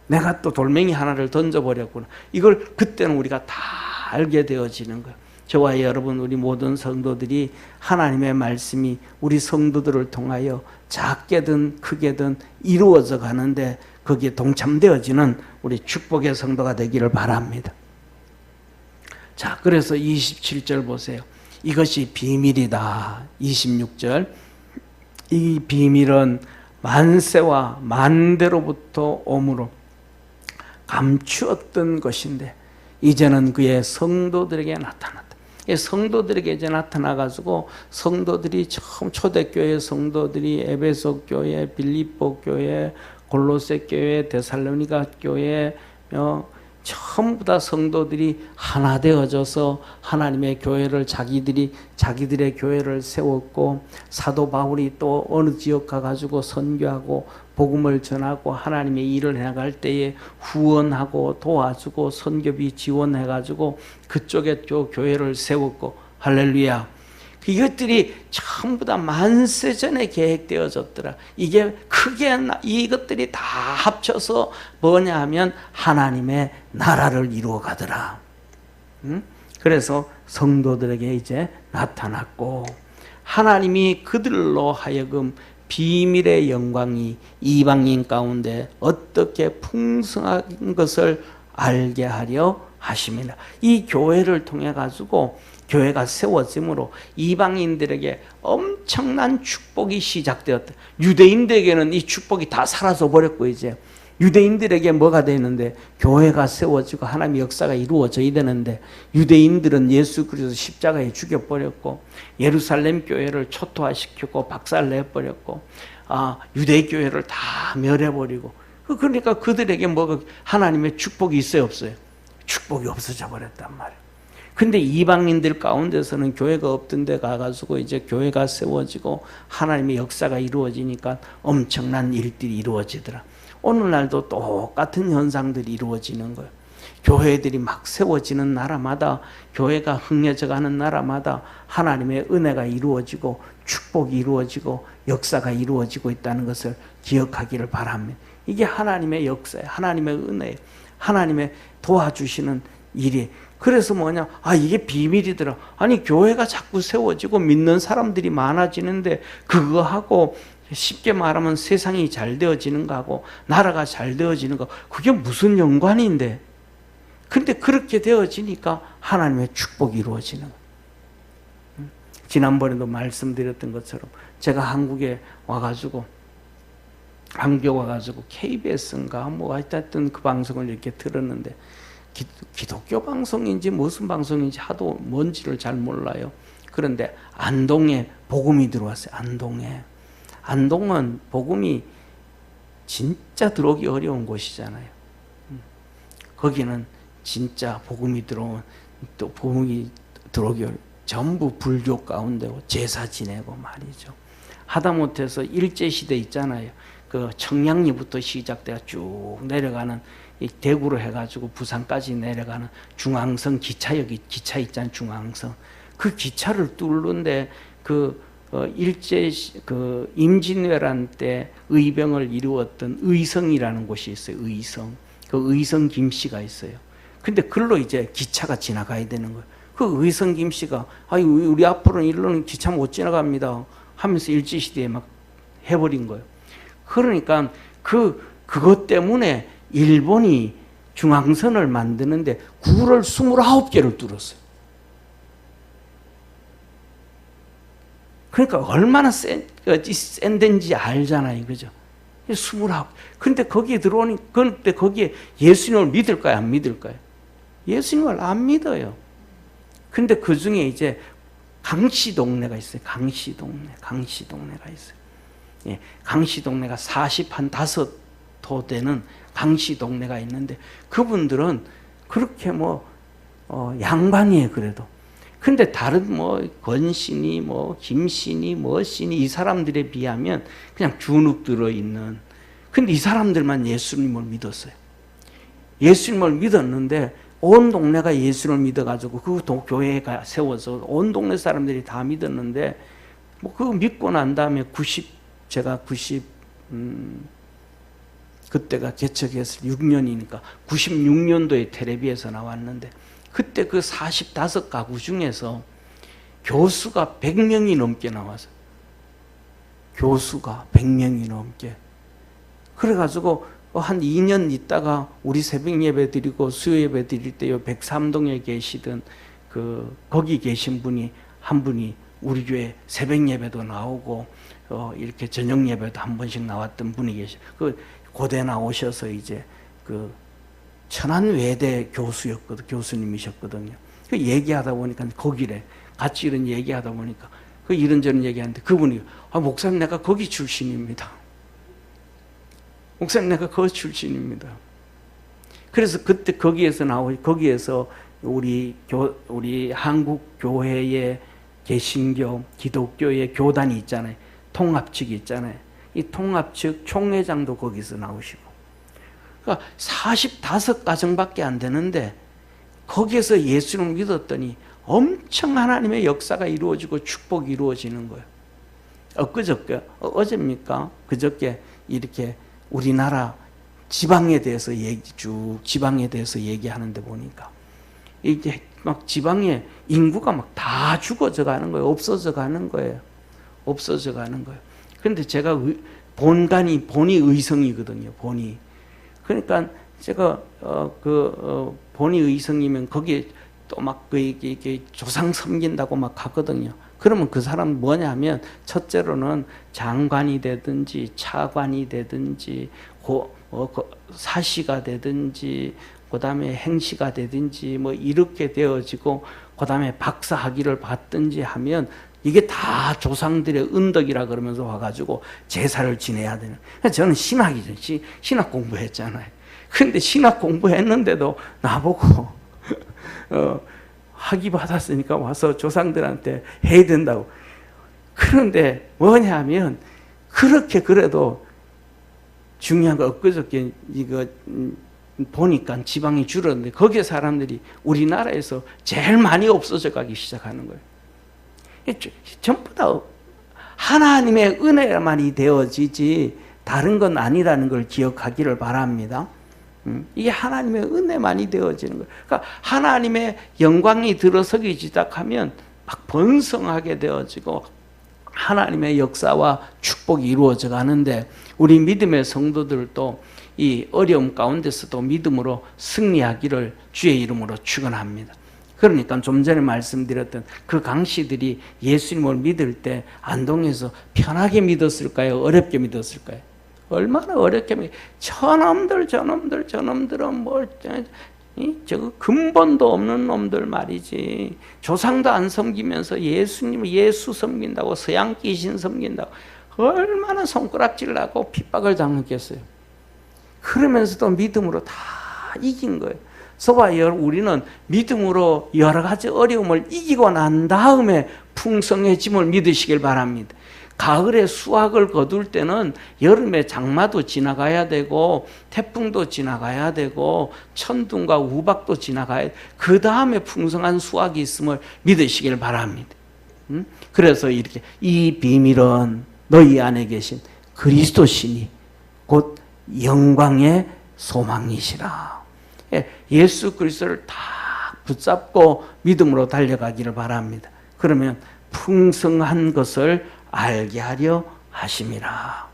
내가 또 돌멩이 하나를 던져버렸구나. 이걸 그때는 우리가 다 알게 되어지는 거예요. 저와 여러분 우리 모든 성도들이 하나님의 말씀이 우리 성도들을 통하여 작게든 크게든 이루어져 가는데 거기에 동참되어지는 우리 축복의 성도가 되기를 바랍니다. 자, 그래서 27절 보세요. 이것이 비밀이다. 26절. 이 비밀은 만세와 만대로부터 오므로 감추었던 것인데 이제는 그의 성도들에게 나타났다. 성도들에게 이제 나타나가지고 성도들이 처음 초대교회 성도들이 에베소 교회, 빌립보 교회, 골로새 교회, 데살로니가 교회 전부 다 성도들이 하나 되어져서 하나님의 교회를 자기들의 교회를 세웠고, 사도 바울이 또 어느 지역 가가지고 선교하고 복음을 전하고 하나님의 일을 해나갈 때에 후원하고 도와주고 선교비 지원해가지고 그쪽에 또 교회를 세웠고, 할렐루야. 이것들이 전부 다 만세 전에 계획되어졌더라. 이게 크게 이것들이 다 합쳐서 뭐냐 하면 하나님의 나라를 이루어 가더라. 그래서 성도들에게 이제 나타났고, 하나님이 그들로 하여금 비밀의 영광이 이방인 가운데 어떻게 풍성한 것을 알게 하려 하십니다. 이 교회를 통해 가지고 교회가 세워짐으로 이방인들에게 엄청난 축복이 시작되었다. 유대인들에게는 이 축복이 다 사라져 버렸고, 이제 유대인들에게 뭐가 되는데 교회가 세워지고 하나님의 역사가 이루어져야 되는데, 유대인들은 예수 그리스도 십자가에 죽여버렸고 예루살렘 교회를 초토화시키고 박살내버렸고 유대 교회를 다 멸해버리고, 그러니까 그들에게 뭐가 하나님의 축복이 있어요, 없어요? 축복이 없어져 버렸단 말이에요. 근데 이방인들 가운데서는 교회가 없던 데 가가지고 이제 교회가 세워지고 하나님의 역사가 이루어지니까 엄청난 일들이 이루어지더라. 오늘날도 똑같은 현상들이 이루어지는 거예요. 교회들이 막 세워지는 나라마다, 교회가 흥해져 가는 나라마다 하나님의 은혜가 이루어지고 축복이 이루어지고 역사가 이루어지고 있다는 것을 기억하기를 바랍니다. 이게 하나님의 역사예요. 하나님의 은혜예요. 하나님의 도와주시는 일이. 그래서 뭐냐, 이게 비밀이더라. 아니, 교회가 자꾸 세워지고 믿는 사람들이 많아지는데 그거하고 쉽게 말하면 세상이 잘 되어지는 거하고 나라가 잘 되어지는 거, 그게 무슨 연관인데? 근데 그렇게 되어지니까 하나님의 축복이 이루어지는 거예요. 지난번에도 말씀드렸던 것처럼 제가 한국에 와가지고 KBS인가 뭐 하여튼 그 방송을 이렇게 들었는데, 기독교 방송인지 무슨 방송인지 하도 뭔지를 잘 몰라요. 그런데 안동에 복음이 들어왔어요. 안동은 복음이 진짜 들어오기 어려운 곳이잖아요. 거기는 진짜 복음이 들어오기 전부 불교 가운데고 제사 지내고 말이죠. 하다못해서 일제시대 있잖아요. 그 청량리부터 시작돼가 쭉 내려가는, 이 대구로 해가지고 부산까지 내려가는 중앙선 기차 있잖아요. 중앙선. 그 기차를 뚫는데 임진왜란 때 의병을 이루었던 의성이라는 곳이 있어요. 의성. 그 의성 김씨가 있어요. 근데 글로 이제 기차가 지나가야 되는 거예요. 그 의성 김씨가 우리 앞으로는 일로는 기차 못 지나갑니다 하면서 일제시대에 막 해버린 거예요. 그러니까 그것 때문에 일본이 중앙선을 만드는데 구를 29개를 뚫었어요. 그러니까 얼마나 센 데인지 알잖아요. 그죠? 29. 근데 거기에 그런데 거기에 예수님을 믿을까요? 안 믿을까요? 예수님을 안 믿어요. 근데 그 중에 이제 강씨동네가 있어요. 강씨동네가 있어요. 예, 강씨동네가 45도 되는 강씨동네가 있는데, 그분들은 그렇게 양반이에요, 그래도. 근데 다른 권씨니 김씨니 뭐씨니 이 사람들에 비하면 그냥 주눅 들어있는. 근데 이 사람들만 예수님을 믿었어요. 예수님을 믿었는데 온 동네가 예수를 믿어가지고 그 교회가 세워서 온 동네 사람들이 다 믿었는데, 그거 믿고 난 다음에 그때가 개척해서 6년이니까 96년도에 텔레비에서 나왔는데, 그때 그 45가구 중에서 교수가 100명이 넘게 나와서, 교수가 100명이 넘게. 그래가지고 한 2년 있다가 우리 새벽 예배 드리고 수요 예배 드릴 때 103동에 계시던 거기 계신 한 분이 우리 교회 새벽 예배도 나오고 이렇게 저녁 예배도 한 번씩 나왔던 분이 계셔. 고대 나오셔서 이제 천안 외대 교수님이셨거든요. 그 얘기하다 보니까 거기래. 같이 이런 얘기하다 보니까 그 이런저런 얘기하는데 그분이 목사님 내가 거기 출신입니다. 목사님 내가 거기 출신입니다. 그래서 그때 거기에서 우리 한국 교회의 개신교 기독교의 교단이 있잖아요. 통합측이 있잖아요. 이 통합측 총회장도 거기서 나오시고. 그러니까 45가정밖에 안 되는데 거기에서 예수를 믿었더니 엄청 하나님의 역사가 이루어지고 축복이 이루어지는 거예요. 어제입니까? 그저께 이렇게 우리나라 지방에 대해서 얘기하는데 보니까 이게 막 지방에 인구가 막 다 죽어져 가는 거예요. 없어져 가는 거예요. 그런데 제가 본이 의성이거든요. 본이. 그러니까 제가 본이 의성이면 거기에 또 막 이게 조상 섬긴다고 막 가거든요. 그러면 그 사람 뭐냐면 첫째로는 장관이 되든지 차관이 되든지 사시가 되든지 그다음에 행시가 되든지 뭐 이렇게 되어지고 그다음에 박사 학위를 받든지 하면 이게 다 조상들의 은덕이라 그러면서 와가지고 제사를 지내야 되는. 저는 신학이죠. 신학 공부했잖아요. 근데 신학 공부했는데도 나보고 학위 받았으니까 와서 조상들한테 해야 된다고. 그런데 뭐냐면 그렇게 그래도 중요한 거 엊그저께 이거 보니까 지방이 줄었는데 거기에 사람들이 우리나라에서 제일 많이 없어져 가기 시작하는 거예요. 전부 다 하나님의 은혜만이 되어지지 다른 건 아니라는 걸 기억하기를 바랍니다. 이게 하나님의 은혜만이 되어지는 거예요. 그러니까 하나님의 영광이 들어서기 시작하면 막 번성하게 되어지고 하나님의 역사와 축복이 이루어져 가는데 우리 믿음의 성도들도 이 어려움 가운데서도 믿음으로 승리하기를 주의 이름으로 축원합니다. 그러니까 좀 전에 말씀드렸던 그 강씨들이 예수님을 믿을 때 안동에서 편하게 믿었을까요? 어렵게 믿었을까요? 얼마나 어렵게 믿. 저놈들은 뭘 저거 근본도 없는 놈들 말이지. 조상도 안 섬기면서 예수 섬긴다고 서양 귀신 섬긴다고 얼마나 손가락질나고 핍박을 당했겠어요. 그러면서도 믿음으로 다 이긴 거예요. 소바여 우리는 믿음으로 여러 가지 어려움을 이기고 난 다음에 풍성해짐을 믿으시길 바랍니다. 가을에 수확을 거둘 때는 여름에 장마도 지나가야 되고 태풍도 지나가야 되고 천둥과 우박도 지나가야 돼. 그 다음에 풍성한 수확이 있음을 믿으시길 바랍니다. 그래서 이렇게 이 비밀은 너희 안에 계신 그리스도시니 곧 영광의 소망이시라. 예수 그리스도를 다 붙잡고 믿음으로 달려가기를 바랍니다. 그러면 풍성한 것을 알게 하려 하심이라.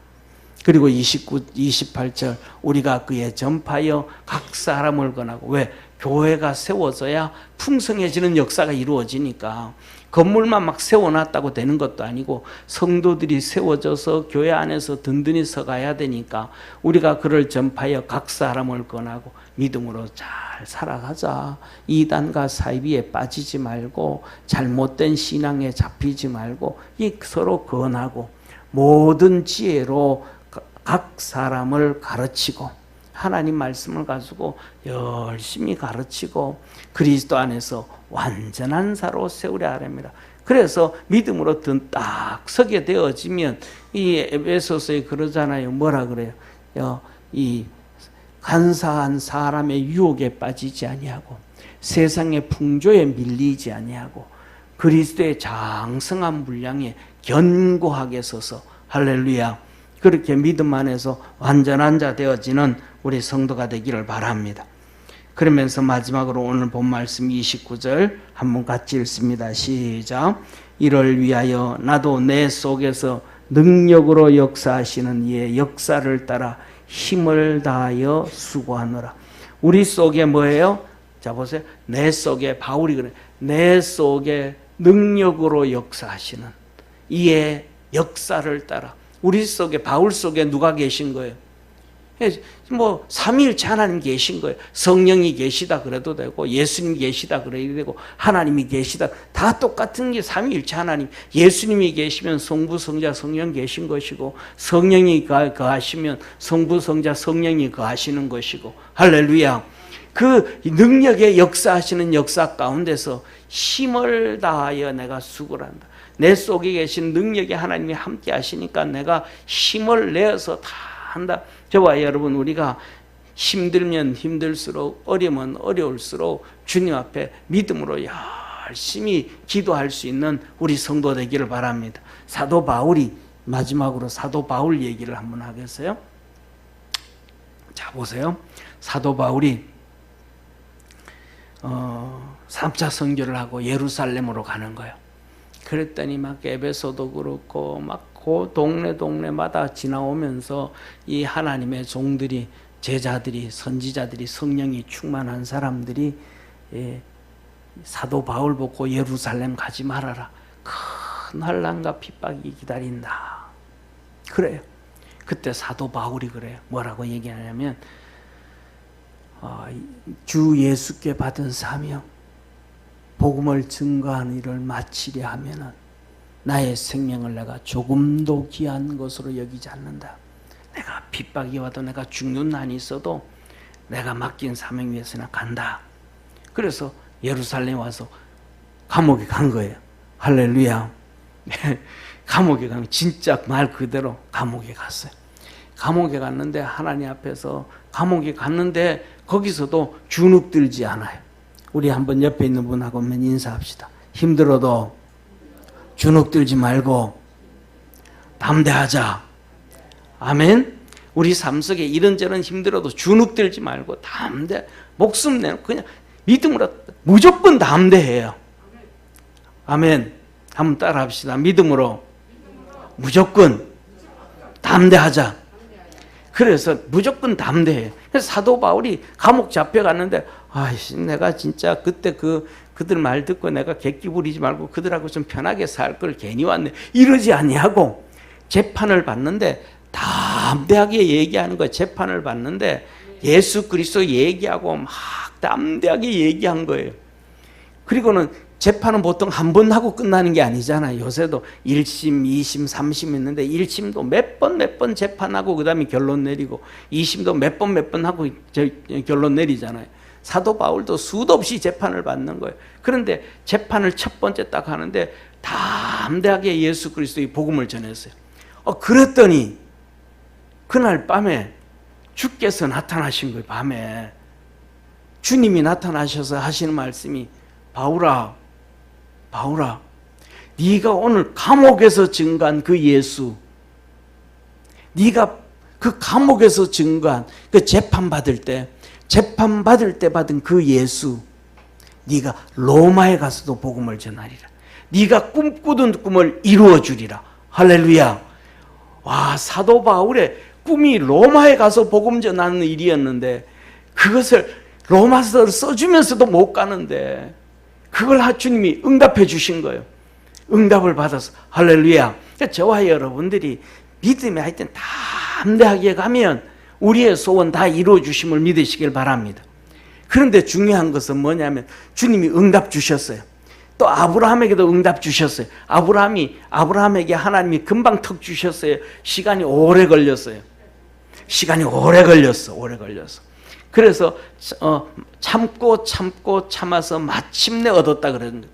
그리고 28절 우리가 그에 전파하여 각 사람을 권하고. 왜? 교회가 세워져야 풍성해지는 역사가 이루어지니까 건물만 막 세워놨다고 되는 것도 아니고 성도들이 세워져서 교회 안에서 든든히 서가야 되니까 우리가 그를 전파하여 각 사람을 권하고 믿음으로 잘 살아가자. 이단과 사이비에 빠지지 말고 잘못된 신앙에 잡히지 말고 서로 권하고 모든 지혜로 각 사람을 가르치고 하나님 말씀을 가지고 열심히 가르치고 그리스도 안에서 완전한 사로 세우려 하랍니다. 그래서 믿음으로 딱 서게 되어지면 이 에베소서에 그러잖아요. 뭐라 그래요? 이 간사한 사람의 유혹에 빠지지 아니하고 세상의 풍조에 밀리지 아니하고 그리스도의 장성한 분량에 견고하게 서서 할렐루야. 그렇게 믿음 안에서 완전한 자 되어지는 우리 성도가 되기를 바랍니다. 그러면서 마지막으로 오늘 본 말씀 29절 한번 같이 읽습니다. 시작. 이를 위하여 나도 내 속에서 능력으로 역사하시는 이의 역사를 따라 힘을 다하여 수고하노라. 우리 속에 뭐예요? 자 보세요. 내 속에 바울이 그래. 내 속에 능력으로 역사하시는 이의 역사를 따라. 우리 속에 바울 속에 누가 계신 거예요? 뭐 삼위일체 하나님 계신 거예요. 성령이 계시다 그래도 되고 예수님이 계시다 그래도 되고 하나님이 계시다 다 똑같은 게 삼위일체 하나님. 예수님이 계시면 성부, 성자, 성령 계신 것이고 성령이 거하시면 성부, 성자, 성령이 거하시는 것이고 할렐루야. 그 능력의 역사하시는 역사 가운데서 힘을 다하여 내가 수고를 한다. 내 속에 계신 능력의 하나님이 함께 하시니까 내가 힘을 내어서 다 한다. 저와 여러분, 우리가 힘들면 힘들수록 어려우면 어려울수록 주님 앞에 믿음으로 열심히 기도할 수 있는 우리 성도 되기를 바랍니다. 사도 바울이 마지막으로 사도 바울 얘기를 한번 하겠어요? 자, 보세요. 사도 바울이 3차 선교를 하고 예루살렘으로 가는 거예요. 그랬더니 막 에베소도 그렇고 막 그 동네마다 지나오면서 이 하나님의 종들이, 제자들이, 선지자들이, 성령이 충만한 사람들이 사도 바울 보고 예루살렘 가지 말아라. 큰 환난과 핍박이 기다린다. 그래요. 그때 사도 바울이 그래요. 뭐라고 얘기하냐면 주 예수께 받은 사명, 복음을 증거하는 일을 마치려 하면은 나의 생명을 내가 조금도 귀한 것으로 여기지 않는다. 내가 핍박이 와도 내가 죽는 난이 있어도 내가 맡긴 사명 위해서는 간다. 그래서 예루살렘에 와서 감옥에 간 거예요. 할렐루야. 감옥에 간, 진짜 말 그대로 감옥에 갔어요. 감옥에 갔는데 하나님 앞에서 감옥에 갔는데 거기서도 주눅 들지 않아요. 우리 한번 옆에 있는 분하고 한번 인사합시다. 힘들어도 주눅 들지 말고 담대하자. 아멘. 우리 삶 속에 이런저런 힘들어도 주눅 들지 말고 목숨 내놓고 그냥 믿음으로 무조건 담대해요. 아멘. 한번 따라 합시다. 믿음으로 무조건 담대하자. 그래서 무조건 담대해요. 그래서 사도 바울이 감옥 잡혀갔는데 내가 진짜 그때 그들 말 듣고 내가 객기 부리지 말고 그들하고 좀 편하게 살 걸 괜히 왔네. 이러지 아니하고 재판을 받는데 담대하게 얘기하는 거예요. 재판을 받는데 예수 그리스도 얘기하고 막 담대하게 얘기한 거예요. 그리고는 재판은 보통 한 번 하고 끝나는 게 아니잖아요. 요새도 1심, 2심, 3심 있는데 1심도 몇 번 재판하고 그 다음에 결론 내리고 2심도 몇 번 하고 결론 내리잖아요. 사도 바울도 수도 없이 재판을 받는 거예요. 그런데 재판을 첫 번째 딱 하는데 담대하게 예수 그리스도의 복음을 전했어요. 그랬더니 그날 밤에 주께서 나타나신 거예요. 밤에 주님이 나타나셔서 하시는 말씀이 바울아 네가 오늘 감옥에서 증거한 그 예수, 네가 그 감옥에서 증거한 그 재판받을 때 받은 그 예수, 네가 로마에 가서도 복음을 전하리라. 네가 꿈꾸던 꿈을 이루어주리라. 할렐루야. 와, 사도 바울의 꿈이 로마에 가서 복음 전하는 일이었는데 그것을 로마서를 써주면서도 못 가는데 그걸 주님이 응답해 주신 거예요. 응답을 받아서 할렐루야. 저와 여러분들이 믿음에 하여튼 담대하게 가면 우리의 소원 다 이루어 주심을 믿으시길 바랍니다. 그런데 중요한 것은 뭐냐면 주님이 응답 주셨어요. 또 아브라함에게도 응답 주셨어요. 아브라함에게 하나님이 금방 턱 주셨어요. 시간이 오래 걸렸어요. 오래 걸렸어. 그래서 참아서 마침내 얻었다 그랬는데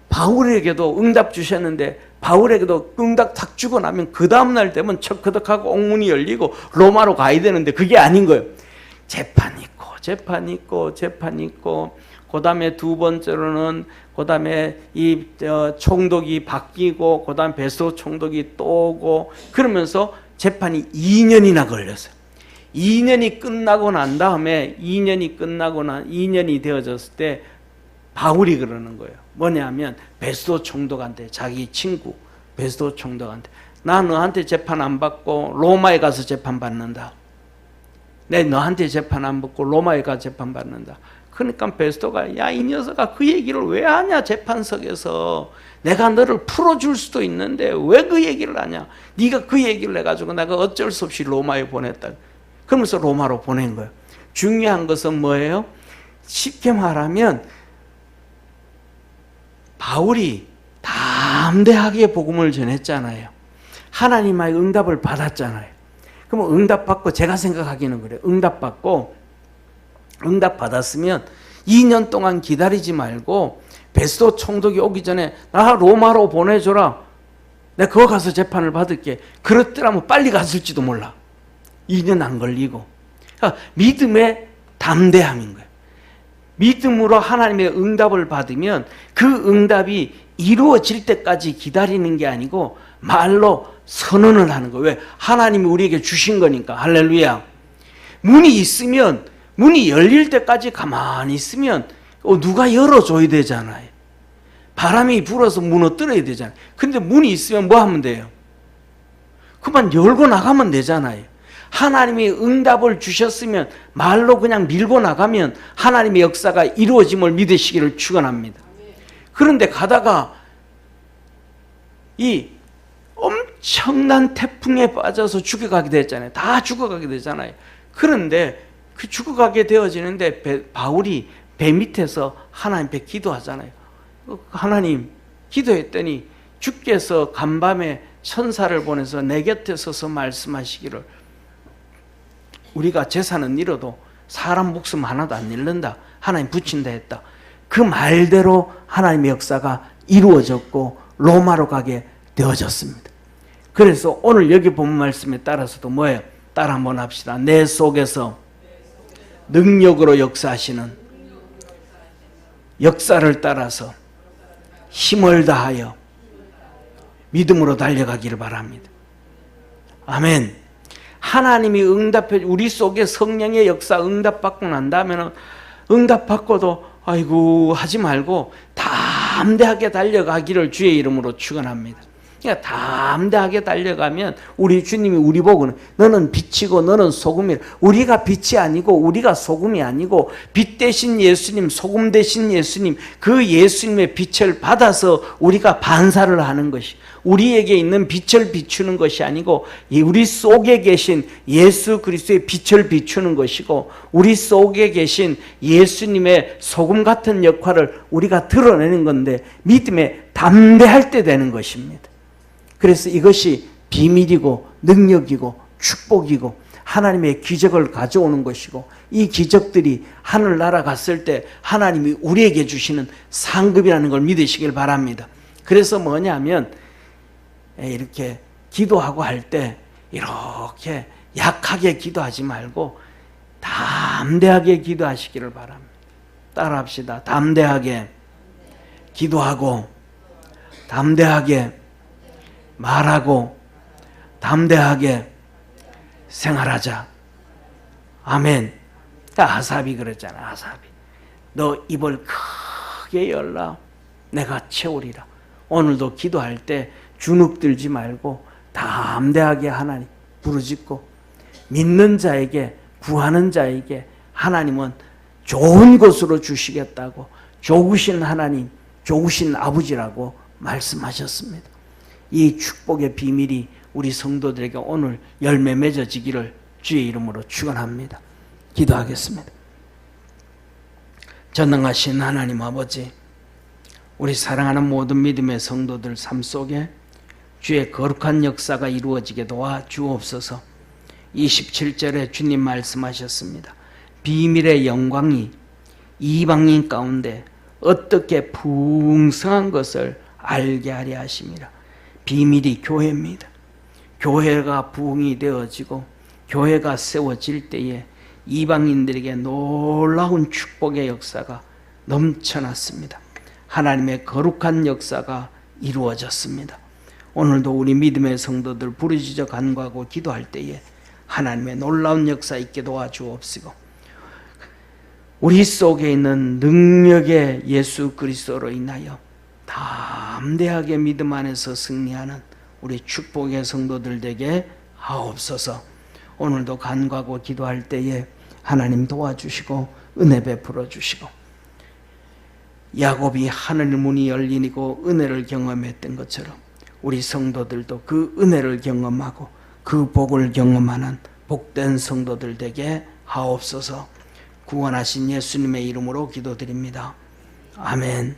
바울에게도 응답 주셨는데 바울에게도 응답 탁 주고 나면 그 다음날 되면 척커덕하고 옥문이 열리고 로마로 가야 되는데 그게 아닌 거예요. 재판 있고 그 다음에 두 번째로는 그 다음에 이 총독이 바뀌고 그 다음 베스도 총독이 또 오고 그러면서 재판이 2년이나 걸렸어요. 2년이 끝나고 난 다음에 2년이 되어졌을 때 바울이 그러는 거예요. 뭐냐면 베스도 총독한테, 자기 친구 베스도 총독한테, 나 너한테 재판 안 받고 로마에 가서 재판 받는다. 내 너한테 재판 안 받고 로마에 가 재판 받는다. 그러니까 베스토가 야, 이 녀석아 그 얘기를 왜 하냐 재판석에서. 내가 너를 풀어줄 수도 있는데 왜 그 얘기를 하냐. 네가 그 얘기를 해가지고 내가 어쩔 수 없이 로마에 보냈다. 그러면서 로마로 보낸 거예요. 중요한 것은 뭐예요? 쉽게 말하면 바울이 담대하게 복음을 전했잖아요. 하나님의 응답을 받았잖아요. 그럼 응답받고 제가 생각하기는 그래요. 응답받고 응답받았으면 2년 동안 기다리지 말고 베스도 총독이 오기 전에 나 로마로 보내줘라. 내가 그거 가서 재판을 받을게. 그렇더라면 빨리 갔을지도 몰라. 2년 안 걸리고. 그러니까 믿음의 담대함인 거예요. 믿음으로 하나님의 응답을 받으면 그 응답이 이루어질 때까지 기다리는 게 아니고 말로 선언을 하는 거예요. 왜? 하나님이 우리에게 주신 거니까. 할렐루야. 문이 있으면 문이 열릴 때까지 가만히 있으면 누가 열어줘야 되잖아요. 바람이 불어서 무너뜨려야 되잖아요. 근데 문이 있으면 뭐 하면 돼요? 그만 열고 나가면 되잖아요. 하나님이 응답을 주셨으면 말로 그냥 밀고 나가면 하나님의 역사가 이루어짐을 믿으시기를 축원합니다. 그런데 가다가 이 엄청난 태풍에 빠져서 죽어가게 됐잖아요. 다 죽어가게 되잖아요. 그런데 그 죽어가게 되어지는데 바울이 배 밑에서 하나님 앞에 기도하잖아요. 하나님 기도했더니 주께서 간밤에 천사를 보내서 내 곁에 서서 말씀하시기를 우리가 재산은 잃어도 사람 목숨 하나도 안 잃는다. 하나님 붙인다 했다. 그 말대로 하나님의 역사가 이루어졌고 로마로 가게 되어졌습니다. 그래서 오늘 여기 본 말씀에 따라서도 뭐예요? 따라 한번 합시다. 내 속에서 능력으로 역사하시는 역사를 따라서 힘을 다하여 믿음으로 달려가기를 바랍니다. 아멘. 하나님이 응답해 우리 속에 성령의 역사 응답받고 난다면 응답받고도 아이고 하지 말고 담대하게 달려가기를 주의 이름으로 축원합니다. 그러니까 담대하게 달려가면 우리 주님이 우리 보고는 너는 빛이고 너는 소금이라. 우리가 빛이 아니고 우리가 소금이 아니고 빛 대신 예수님, 소금 대신 예수님, 그 예수님의 빛을 받아서 우리가 반사를 하는 것이 우리에게 있는 빛을 비추는 것이 아니고 우리 속에 계신 예수 그리스도의 빛을 비추는 것이고 우리 속에 계신 예수님의 소금 같은 역할을 우리가 드러내는 건데 믿음에 담대할 때 되는 것입니다. 그래서 이것이 비밀이고 능력이고 축복이고 하나님의 기적을 가져오는 것이고 이 기적들이 하늘나라 갔을 때 하나님이 우리에게 주시는 상급이라는 걸 믿으시길 바랍니다. 그래서 뭐냐면 이렇게 기도하고 할 때 이렇게 약하게 기도하지 말고 담대하게 기도하시기를 바랍니다. 따라합시다. 담대하게 기도하고 담대하게 말하고 담대하게 생활하자. 아멘. 아삽이 그랬잖아. 아삽이 너 입을 크게 열라 내가 채우리라. 오늘도 기도할 때 주눅들지 말고 담대하게 하나님 부르짖고 믿는 자에게 구하는 자에게 하나님은 좋은 것으로 주시겠다고 좋으신 하나님 좋으신 아버지라고 말씀하셨습니다. 이 축복의 비밀이 우리 성도들에게 오늘 열매 맺어지기를 주의 이름으로 축원합니다. 기도하겠습니다. 전능하신 하나님 아버지, 우리 사랑하는 모든 믿음의 성도들 삶 속에 주의 거룩한 역사가 이루어지게 도와 주옵소서. 27절에 주님 말씀하셨습니다. 비밀의 영광이 이방인 가운데 어떻게 풍성한 것을 알게 하려 하심이라. 비밀이 교회입니다. 교회가 부흥이 되어지고 교회가 세워질 때에 이방인들에게 놀라운 축복의 역사가 넘쳐났습니다. 하나님의 거룩한 역사가 이루어졌습니다. 오늘도 우리 믿음의 성도들 부르짖어 간구하고 기도할 때에 하나님의 놀라운 역사 있게 도와주옵시고 우리 속에 있는 능력의 예수 그리스도로 인하여 담대하게 믿음 안에서 승리하는 우리 축복의 성도들 되게 하옵소서. 오늘도 간구하고 기도할 때에 하나님 도와주시고 은혜 베풀어 주시고, 야곱이 하늘 문이 열리고 은혜를 경험했던 것처럼 우리 성도들도 그 은혜를 경험하고 그 복을 경험하는 복된 성도들 되게 하옵소서. 구원하신 예수님의 이름으로 기도드립니다. 아멘.